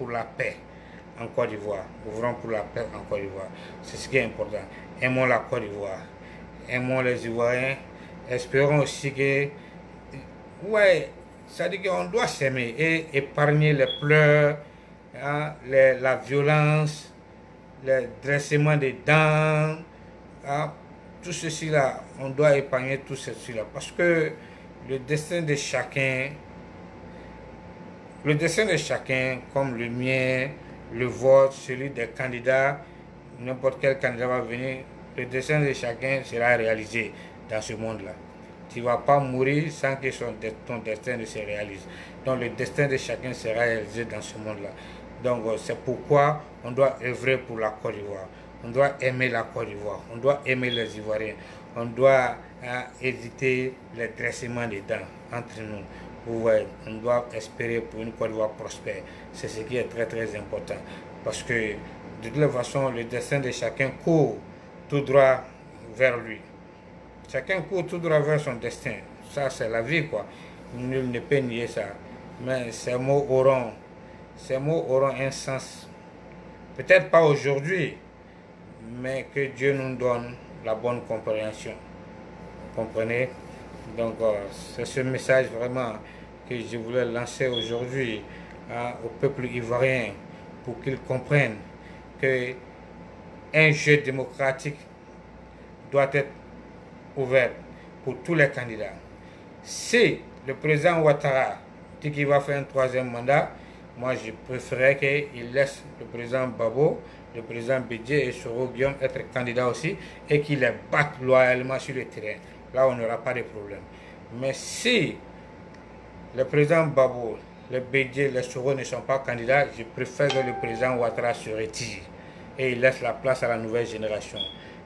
la paix en Côte d'Ivoire. Œuvrons pour la paix en Côte d'Ivoire. C'est ce qui est important. Aimons la Côte d'Ivoire. Aimons les Ivoiriens. Espérons aussi que... Ouais, ça dit qu'on doit s'aimer et épargner les pleurs, hein, la violence, le dressement des dents, hein, tout ceci là, on doit épargner tout ceci là. Parce que le destin de chacun... Le destin de chacun, comme le mien, le vote, celui des candidats, n'importe quel candidat va venir, le destin de chacun sera réalisé dans ce monde-là. Tu ne vas pas mourir sans que ton destin ne se réalise. Donc le destin de chacun sera réalisé dans ce monde-là. Donc c'est pourquoi on doit œuvrer pour la Côte d'Ivoire. On doit aimer la Côte d'Ivoire. On doit aimer les Ivoiriens. On doit éviter les dressements des dents entre nous. Vous voyez, on doit espérer pour une Côte d'Ivoire prospère. C'est ce qui est très très important. Parce que de toute façon, le destin de chacun court tout droit vers lui. Chacun court tout droit vers son destin. Ça, c'est la vie, quoi. Nul ne peut nier ça. Mais ces mots auront un sens. Peut-être pas aujourd'hui, mais que Dieu nous donne la bonne compréhension. Vous comprenez? Donc, c'est ce message vraiment que je voulais lancer aujourd'hui au peuple ivoirien pour qu'ils comprennent que un jeu démocratique doit être ouvert pour tous les candidats. Si le président Ouattara dit qu'il va faire un troisième mandat, moi je préférerais qu'il laisse le président Babo, le président Bédié et Soro Guillaume être candidats aussi et qu'il les batte loyalement sur le terrain. Là, on n'aura pas de problème. Mais si le président Babo, le Bédié, les Soro ne sont pas candidats, je préfère que le président Ouattara se retire et il laisse la place à la nouvelle génération.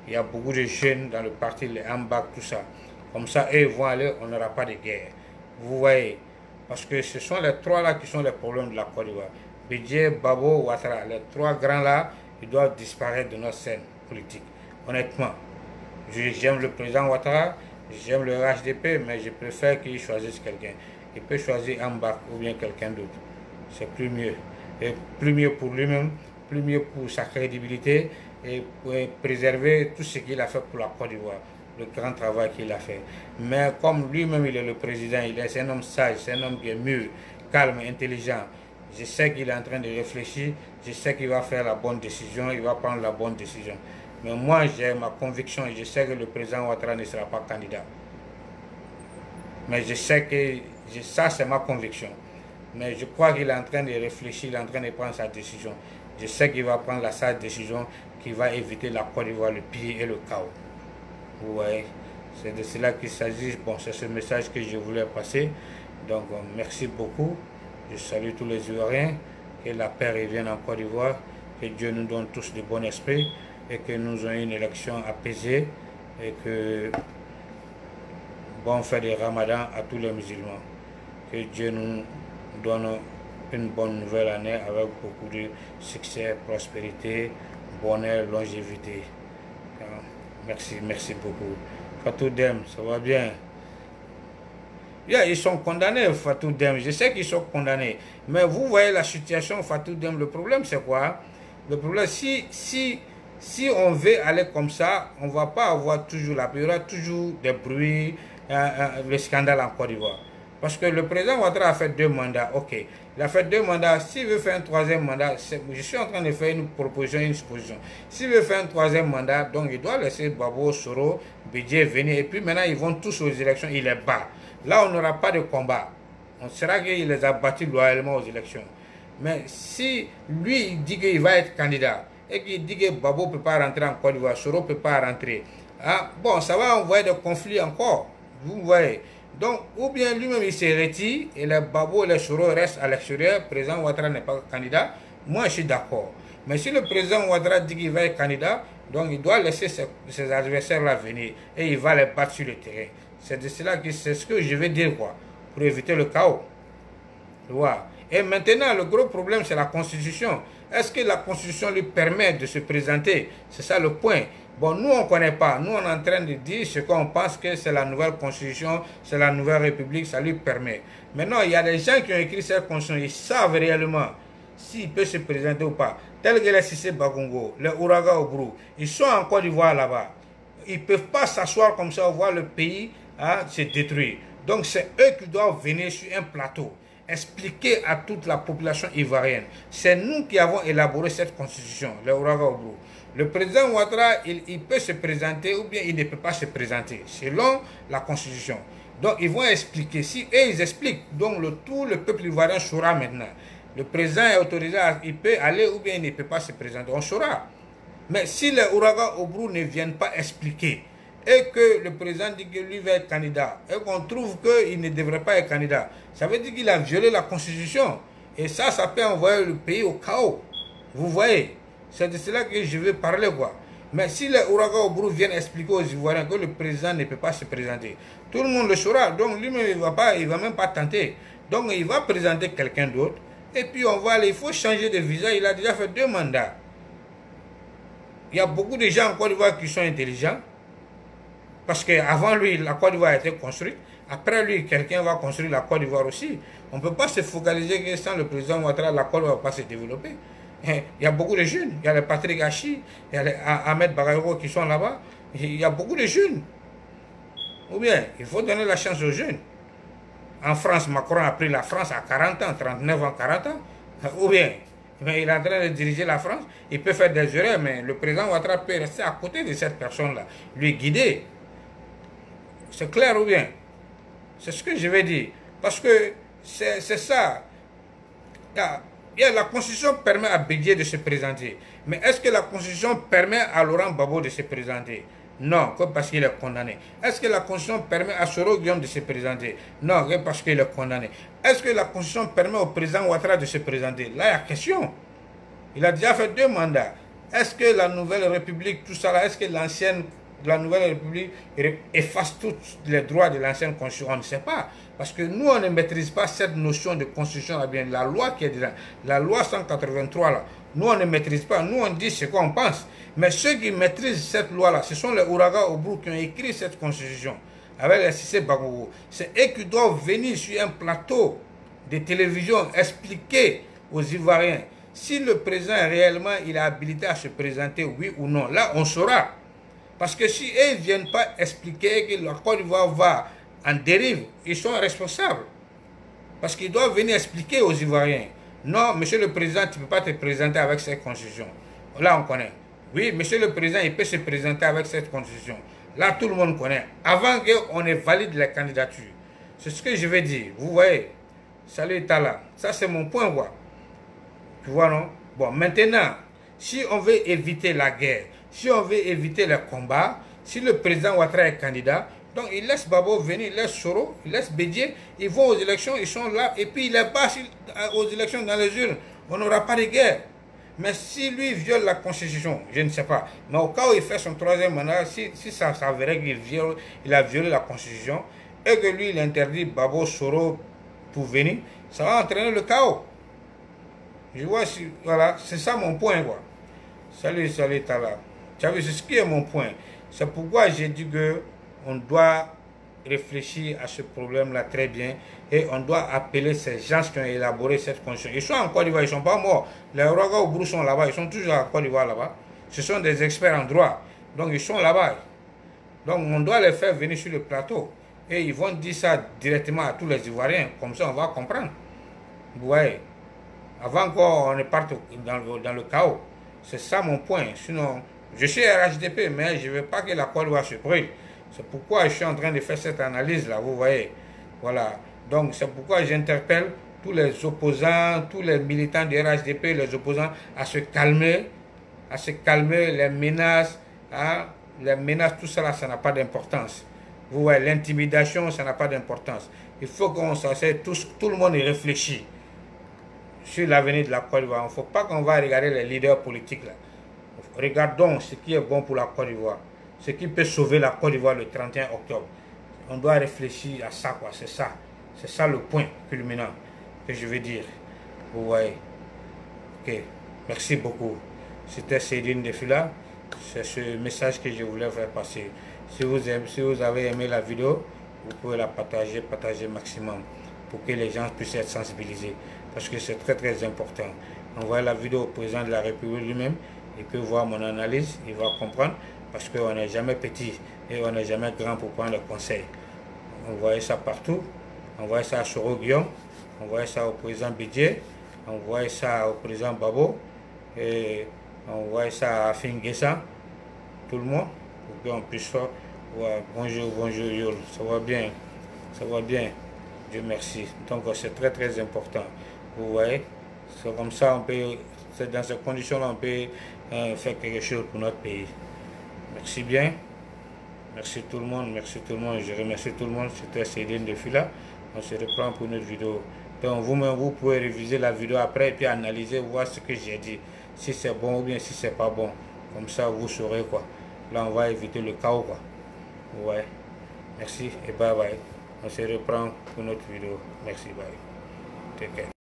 Il y a beaucoup de jeunes dans le parti, les Ambak, tout ça. Comme ça, eux vont aller, on n'aura pas de guerre. Vous voyez, parce que ce sont les trois là qui sont les problèmes de la Côte d'Ivoire. Bédié, Babo, Ouattara, les trois grands là, ils doivent disparaître de notre scène politique. Honnêtement, j'aime le président Ouattara, j'aime le HDP, mais je préfère qu'il choisisse quelqu'un. Il peut choisir Ambak ou bien quelqu'un d'autre. C'est plus mieux. Et plus mieux pour lui-même, plus mieux pour sa crédibilité et pour préserver tout ce qu'il a fait pour la Côte d'Ivoire, le grand travail qu'il a fait. Mais comme lui-même il est le président, c'est un homme sage, c'est un homme qui est mûr, calme, intelligent. Je sais qu'il est en train de réfléchir, je sais qu'il va faire la bonne décision, il va prendre la bonne décision. Mais moi j'ai ma conviction et je sais que le président Ouattara ne sera pas candidat. Mais je sais que ça c'est ma conviction. Mais je crois qu'il est en train de réfléchir, il est en train de prendre sa décision. Je sais qu'il va prendre la sage décision qui va éviter la Côte d'Ivoire, le pire et le chaos. Vous voyez, c'est de cela qu'il s'agit. Bon, c'est ce message que je voulais passer. Donc, merci beaucoup. Je salue tous les Ivoiriens. Que la paix revienne en Côte d'Ivoire. Que Dieu nous donne tous de bon esprit. Et que nous ayons une élection apaisée. Et que bon fait de Ramadan à tous les musulmans. Que Dieu nous donne une bonne nouvelle année avec beaucoup de succès, prospérité, bonheur, longévité. Merci beaucoup. Fatou Dem, ça va bien? Ils sont condamnés, Fatou Dem. Je sais qu'ils sont condamnés. Mais vous voyez la situation, Fatou Dem. Le problème, c'est quoi? Le problème, si on veut aller comme ça, on ne va pas avoir toujours la paix. Il y aura toujours des bruits, le scandale en Côte d'Ivoire. Parce que le président Ouattara a fait 2 mandats, ok. Il a fait 2 mandats. S'il veut faire un 3e mandat, je suis en train de faire une proposition, une supposition. S'il veut faire un 3e mandat, donc il doit laisser Babo, Soro, Bédié venir. Et puis maintenant, ils vont tous aux élections, il les bat. Là, on n'aura pas de combat. On saura qu'il les a battus loyalement aux élections. Mais si lui, il dit qu'il va être candidat, et qu'il dit que Babo ne peut pas rentrer en Côte d'Ivoire, Soro ne peut pas rentrer, bon, ça va envoyer des conflits encore. Vous voyez. Donc, ou bien lui-même il se retire et les Babo et les Soro restent à l'extérieur, le président Ouattara n'est pas candidat, moi je suis d'accord. Mais si le président Ouattara dit qu'il va être candidat, donc il doit laisser ses adversaires-là venir et il va les battre sur le terrain. C'est de cela que c'est ce que je veux dire, quoi, pour éviter le chaos. Voilà. Et maintenant, le gros problème, c'est la Constitution. Est-ce que la Constitution lui permet de se présenter? C'est ça le point. Bon, nous, on ne connaît pas. Nous, on est en train de dire ce qu'on pense que c'est la nouvelle Constitution, c'est la nouvelle République, ça lui permet. Maintenant, il y a des gens qui ont écrit cette Constitution, ils savent réellement s'il peut se présenter ou pas. Tel que les Cissé Bagongo, les Ouraga Obrou, ils sont en Côte d'Ivoire là-bas. Ils ne peuvent pas s'asseoir comme ça, voir le pays se détruire. Donc, c'est eux qui doivent venir sur un plateau, expliquer à toute la population ivoirienne. C'est nous qui avons élaboré cette Constitution, les Ouraga Obrou. Le président Ouattara, il peut se présenter ou bien il ne peut pas se présenter, selon la Constitution. Donc, ils vont expliquer. Si eux, ils expliquent, donc tout le peuple ivoirien saura maintenant. Le président est autorisé, il peut aller ou bien il ne peut pas se présenter. On saura. Mais si les Ouraga Obrou ne viennent pas expliquer et que le président dit que lui va être candidat et qu'on trouve qu'il ne devrait pas être candidat, ça veut dire qu'il a violé la Constitution. Et ça peut envoyer le pays au chaos. Vous voyez? C'est de cela que je veux parler, quoi. Mais si les Ouragans Oubrou viennent expliquer aux Ivoiriens que le président ne peut pas se présenter, tout le monde le saura. Donc lui-même, il va même pas tenter. Donc il va présenter quelqu'un d'autre. Et puis on va aller, il faut changer de visa. Il a déjà fait 2 mandats. Il y a beaucoup de gens en Côte d'Ivoire qui sont intelligents. Parce qu'avant lui, la Côte d'Ivoire a été construite. Après lui, quelqu'un va construire la Côte d'Ivoire aussi. On ne peut pas se focaliser que sans le président Ouattara, la Côte d'Ivoire ne va pas se développer. Il y a beaucoup de jeunes. Il y a les Patrick Hachi, il y a les Ahmed Bagayoko qui sont là-bas. Il y a beaucoup de jeunes. Ou bien, il faut donner la chance aux jeunes. En France, Macron a pris la France à 40 ans, 39 ans, 40 ans. Ou bien, mais il est en train de diriger la France. Il peut faire des erreurs, mais le président Ouattara peut rester à côté de cette personne-là, lui guider. C'est clair ou bien? C'est ce que je vais dire. Parce que c'est ça. La Constitution permet à Bédié de se présenter. Mais est-ce que la Constitution permet à Laurent Gbagbo de se présenter? Non, parce qu'il est condamné. Est-ce que la Constitution permet à Soro Guillaume de se présenter? Non, parce qu'il est condamné. Est-ce que la Constitution permet au président Ouattara de se présenter? Là, il y a question. Il a déjà fait 2 mandats. Est-ce que la Nouvelle République, tout ça là, est-ce que la Nouvelle République efface tous les droits de l'ancienne Constitution? On ne sait pas. Parce que nous, on ne maîtrise pas cette notion de Constitution, bien la loi qui est dedans. La loi 183 là. Nous, on ne maîtrise pas. Nous, on dit ce qu'on pense. Mais ceux qui maîtrisent cette loi-là, ce sont les Ouragans Oubrou qui ont écrit cette Constitution avec les Cissé Bagboubou. C'est eux qui doivent venir sur un plateau de télévision expliquer aux Ivoiriens si le président réellement il est habilité à se présenter, oui ou non. Là, on saura. Parce que si eux ne viennent pas expliquer que la Côte d'Ivoire va en dérive, ils sont responsables. Parce qu'ils doivent venir expliquer aux Ivoiriens. Non, monsieur le président, tu ne peux pas te présenter avec cette constitution. Là, on connaît. Oui, monsieur le président, il peut se présenter avec cette constitution. Là, tout le monde connaît. Avant qu'on ait valide les candidatures. C'est ce que je vais dire. Vous voyez. Salut Tala. Ça, c'est mon point, quoi. Tu vois, non? Bon, maintenant, si on veut éviter la guerre, si on veut éviter les combats, si le président Ouattara est candidat, donc il laisse Babo venir, il laisse Soro, il laisse Bédié, ils vont aux élections, ils sont là, et puis il les passe aux élections dans les urnes. On n'aura pas de guerre. Mais si lui viole la Constitution, je ne sais pas. Mais au cas où il fait son 3e mandat, si ça s'avérait qu'il a violé la Constitution, et que lui il interdit Babo, Soro pour venir, ça va entraîner le chaos. Je vois, voilà, c'est ça mon point, quoi. Salut Tala. Tu as vu, c'est ce qui est mon point. C'est pourquoi j'ai dit que on doit réfléchir à ce problème-là très bien et on doit appeler ces gens qui ont élaboré cette constitution. Ils sont en Côte d'Ivoire, ils ne sont pas morts. Les Ouragans Oubrou sont là-bas, ils sont toujours en Côte d'Ivoire là-bas. Ce sont des experts en droit. Donc ils sont là-bas. Donc on doit les faire venir sur le plateau. Et ils vont dire ça directement à tous les Ivoiriens. Comme ça on va comprendre. Vous voyez. Avant qu'on ne parte dans le chaos. C'est ça mon point. Sinon, je suis RHDP, mais je ne veux pas que la Côte d'Ivoire se brûle. C'est pourquoi je suis en train de faire cette analyse-là, vous voyez. Voilà. Donc, c'est pourquoi j'interpelle tous les opposants, tous les militants du RHDP, les opposants, à se calmer, les menaces, hein, tout ça, ça n'a pas d'importance. Vous voyez, l'intimidation, ça n'a pas d'importance. Il faut qu'on s'asseye, tout le monde y réfléchit sur l'avenir de la Côte d'Ivoire. Il ne faut pas qu'on va regarder les leaders politiques là. Regardons ce qui est bon pour la Côte d'Ivoire. Ce qui peut sauver la Côte d'Ivoire le 31 octobre. On doit réfléchir à ça, quoi. C'est ça. C'est ça le point culminant que je veux dire. Vous voyez. Ok. Merci beaucoup. C'était Seydine Defila. C'est ce message que je voulais faire passer. Si vous avez aimé la vidéo, vous pouvez la partager maximum pour que les gens puissent être sensibilisés. Parce que c'est très très important. Envoyez la vidéo au président de la République lui-même. Il peut voir mon analyse, il va comprendre. Parce qu'on n'est jamais petit et on n'est jamais grand pour prendre le conseil. On voyait ça partout. On voyait ça à Soro Guillaume. On voyait ça au président Bédié. On voyait ça au président Babo. Et on voyait ça à Fingessa. Tout le monde. Pour qu'on puisse faire. Ouais, bonjour, Yol. Ça va bien. Ça va bien. Dieu merci. Donc c'est très très important. Vous voyez. C'est comme ça, on peut. C'est dans ces conditions-là, on peut faire quelque chose pour notre pays. Merci bien. Merci tout le monde. Merci tout le monde. Je remercie tout le monde. C'était Seydine Defila. On se reprend pour une autre vidéo. Donc vous-même, vous pouvez réviser la vidéo après et puis analyser, voir ce que j'ai dit. Si c'est bon ou bien si c'est pas bon. Comme ça, vous saurez quoi. Là, on va éviter le chaos quoi. Ouais. Merci et bye bye. On se reprend pour notre vidéo. Merci, bye. Take care.